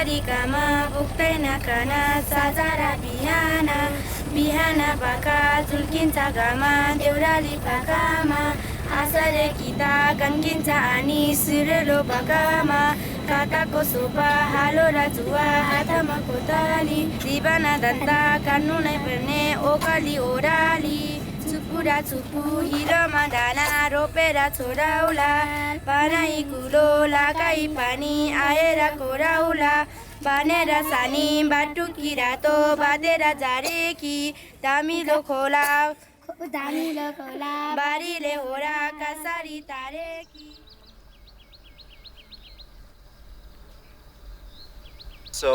तरिकामा पुग्दैन खाना साझारा बिहाना बिहाना पाखा झुल्किन्छ घामा देउराली पाखामा आसरे गीता गन्किन्छ आनी सुरेलो बगामा काकाको सोफा हालो र जुवा हातमा कोताली जीवना धन्दा कान्नु नै पर्ने ओकाली ओराली चुपुरा चुपु हिरोमा दाना रोपेर छोराउला बनाई कुलो लगाई पानी आएर कोराउला बानेर सानी बाटुकी रातो बाँधेर जारेकी दामिलो खोला बारीले होरा कसरी तारेकी. So,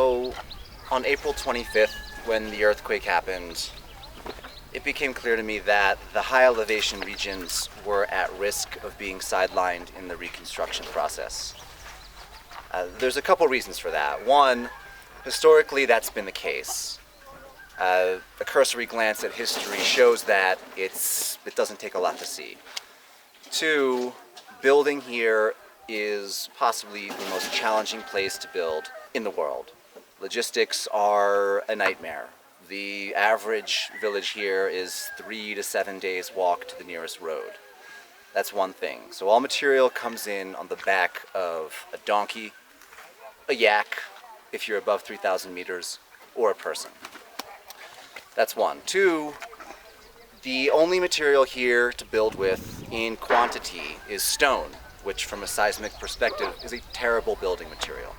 on April 25th, when the earthquake happened, it became clear to me that the high elevation regions were at risk of being sidelined in the reconstruction process. There's a couple reasons for that. One, historically that's been the case. A cursory glance at history shows that it doesn't take a lot to see. Two, building here is possibly the most challenging place to build in the world. Logistics are a nightmare. The average village here is 3 to 7 days walk to the nearest road. That's one thing. So all material comes in on the back of a donkey, a yak, if you're above 3,000 meters, or a person. That's one. Two, the only material here to build with in quantity is stone, which from a seismic perspective is a terrible building material.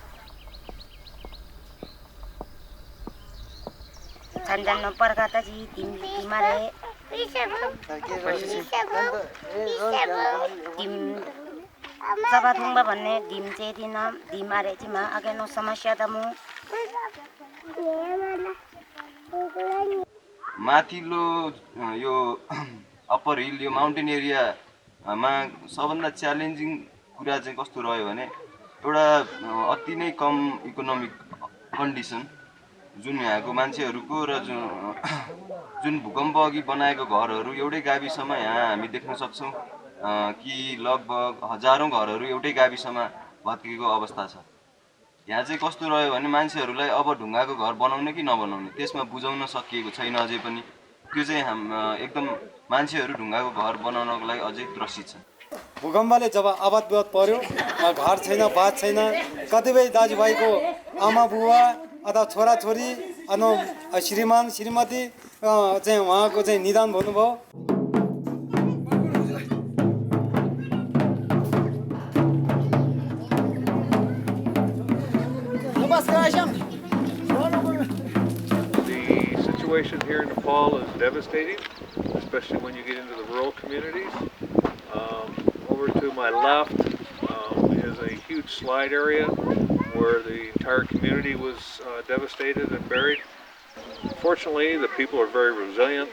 माथिल्लो यो upper हिल यो mountain एरियामा सबभन्दा challenging कुरा चाहिँ कस्तो रह्यो भने एउटा अति नै कम इकोनोमिक कन्डिसन जुन यहाँको मान्छेहरुको र जुन भूकम्प अघि बनाएको घरहरु एउटै गाविसमा यहाँ हामी देख्न सक्छौं कि लगभग हजारौं घरहरु एउटै गाविसमा भत्केको अवस्था छ। यहाँ चाहिँ कस्तो रह्यो भने मान्छेहरुलाई अब ढुङ्गाको घर बनाउने कि नबनाउने त्यसमा बुझाउन सकिएको छैन अझै पनि। त्यो चाहिँ एकदम मान्छेहरु ढुङ्गाको घर बनाउनको लागि अझै त्रसित छन्। भूकम्पले जब आबाद पर्यो घर छैन बात छैन कतिपय दाजुभाइको आमा बुवा अथवा छोरा छोरी अनि श्रीमान श्रीमती चाहिँ उहाँको चाहिँ निधन भन्नुभयो। The situation here in Nepal is devastating, especially when you get into the rural communities. Over to my left is a huge slide area where the entire community was devastated and buried. Fortunately, the people are very resilient.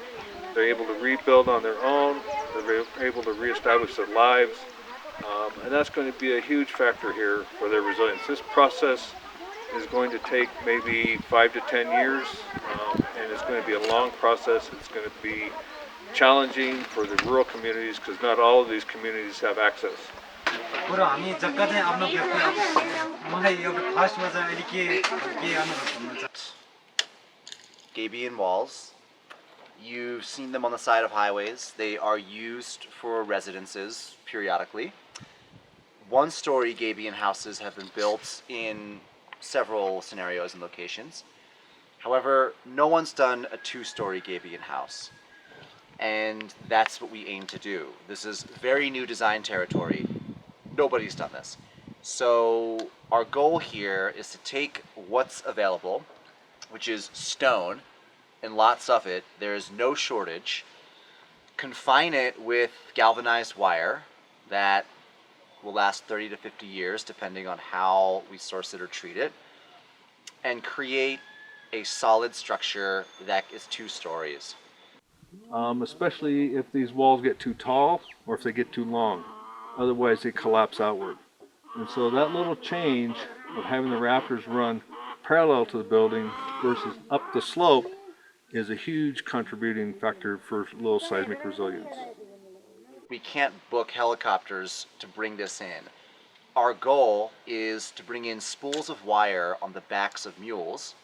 They're able to rebuild on their own. They're able to reestablish their lives. And that's going to be a huge factor here for their resilience. This process is going to take maybe 5 to 10 years, and it's going to be a long process. It's going to be challenging for the rural communities because not all of these communities have access. Gabion walls. You've seen them on the side of highways. They are used for residences periodically. One-story Gabion houses have been built in several scenarios and locations. However, no one's done a two-story Gabion house. And that's what we aim to do. This is very new design territory. Nobody's done this. So our goal here is to take what's available, which is stone, and lots of it, there is no shortage, confine it with galvanized wire that will last 30 to 50 years depending on how we source it or treat it, and create a solid structure that is 2 stories. Especially if these walls get too tall or if they get too long. Otherwise they collapse outward. And so that little change of having the rafters run parallel to the building versus up the slope is a huge contributing factor for low seismic resilience. We can't book helicopters to bring this in. our goal is to bring in spools of wire on the backs of mules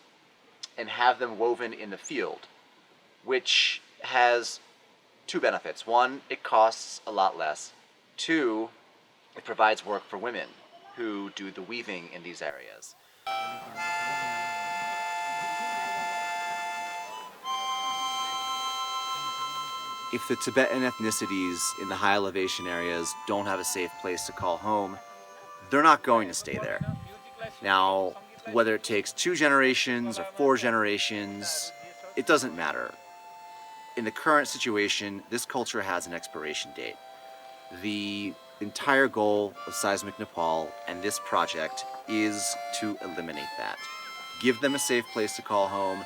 and have them woven in the field, which has two benefits. One, it costs a lot less. Two, it provides work for women who do the weaving in these areas. If the Tibetan ethnicities in the high elevation areas don't have a safe place to call home, they're not going to stay there. Now, whether it takes 2 generations or 4 generations, it doesn't matter. In the current situation, this culture has an expiration date. The entire goal of Seismic Nepal and this project is to eliminate that. Give them a safe place to call home.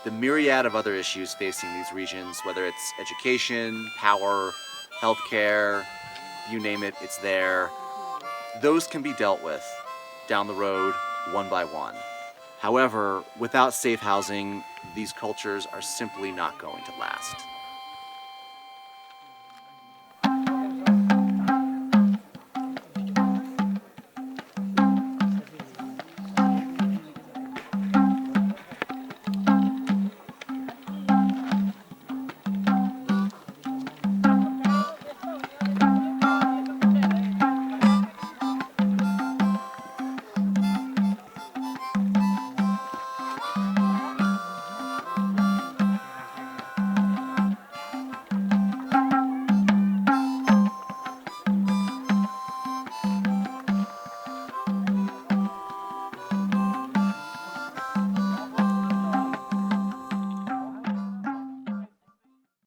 The myriad of other issues facing these regions, whether it's education, power, healthcare, you name it, it's there. Those can be dealt with down the road, one by one. However, without safe housing, these cultures are simply not going to last.